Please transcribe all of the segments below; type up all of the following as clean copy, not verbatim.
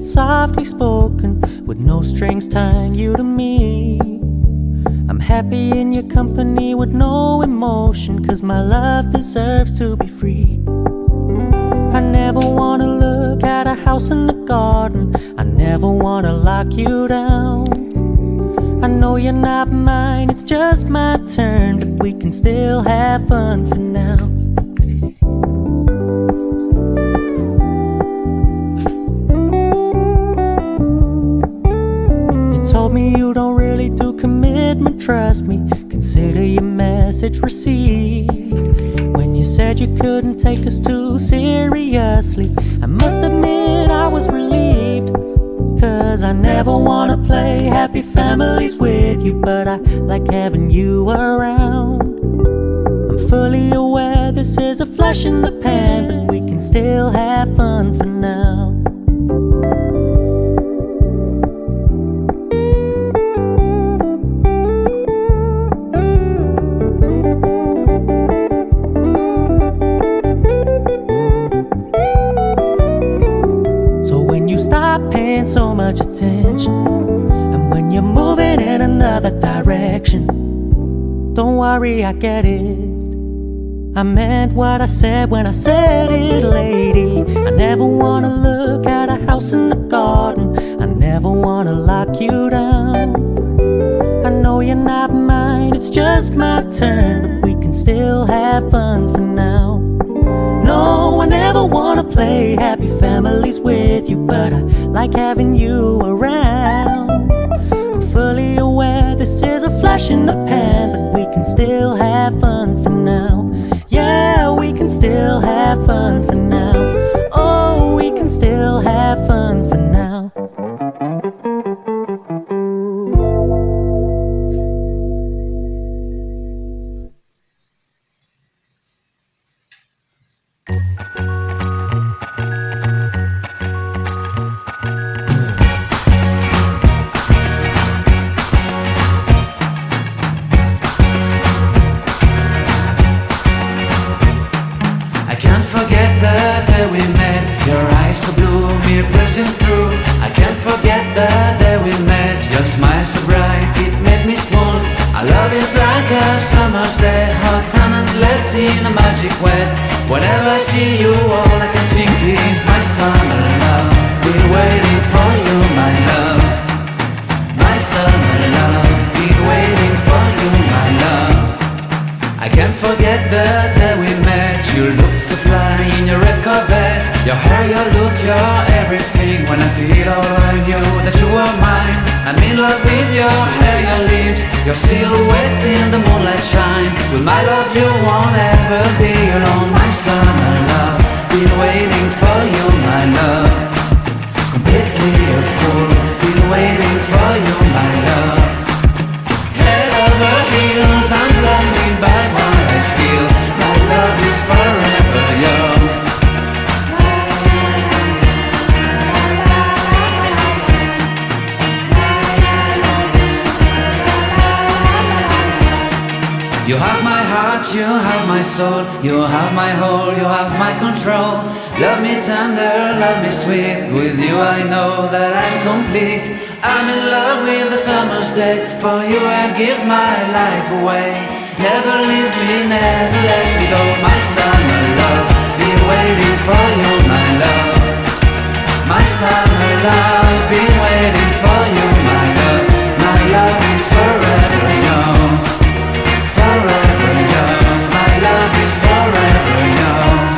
softly spoken, with no strings tying you to me. I'm happy in your company with no emotion, 'cause my love deserves to be free. I never wanna look at a house in the garden, I never wanna lock you down. I know you're not mine, it's just my turn, but we can still have fun for now. You told me you don't really do commitment, trust me, consider your message received. When you said you couldn't take us too seriously, I must admit I was relieved. 'Cause I never wanna play happy families with you, but I like having you around. I'm fully aware this is a flash in the pan, but we can still have fun for now. So much attention, and when you're moving in another direction, don't worry, I get it. I meant what I said when I said it, lady. I never wanna look at a house in the garden, I never wanna lock you down. I know you're not mine, it's just my turn, but we can still have fun for now. No, I never wanna play happy families with you, but I like having you around. I'm fully aware this is a flash in the pan, but we can still have fun for now. Yeah, we can still have fun for now. Oh, we can still have fun for now. So blue, me pressing through. I can't forget the day we met. Your smile so bright, it made me small. Our love is like a summer's day, hot and endless in a magic way. Whenever I see you, all I can think is my summer love. Been waiting for you, my love. My summer love. Been waiting for you, my love. I can't forget the day we met. You looked so fly in your red Corvette. Your hair, your look, your everything. When I see it all, I knew that you were mine. I'm in love with your hair, your lips, your silhouette in the moonlight shine. With my love you won't ever be alone. My summer love, been waiting for you, my love. Completely a fool, been waiting for you, my love. Head over heels, I'm blinded by what I feel. My love is forever yours. You have my heart, you have my soul, you have my whole, you have my control. Love me tender, love me sweet, with you I know that I'm complete. I'm in love with the summer's day, for you I'd give my life away. Never leave me, never let me go, my summer love. Been waiting for you, my love. My summer love, been waiting for you, my love. My love is forever yours. Forever yours, my love is forever yours.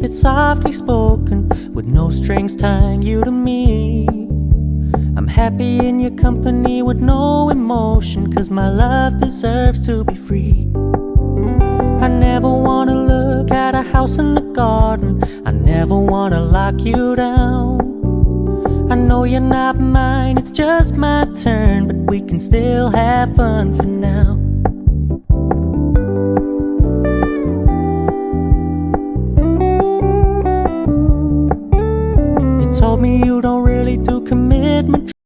It's softly spoken, with no strings tying you to me. I'm happy in your company with no emotion, 'cause my love deserves to be free. I never wanna look at a house in the garden, I never wanna lock you down. I know you're not mine, it's just my turn, but we can still have fun for now. You told me you don't really do commitment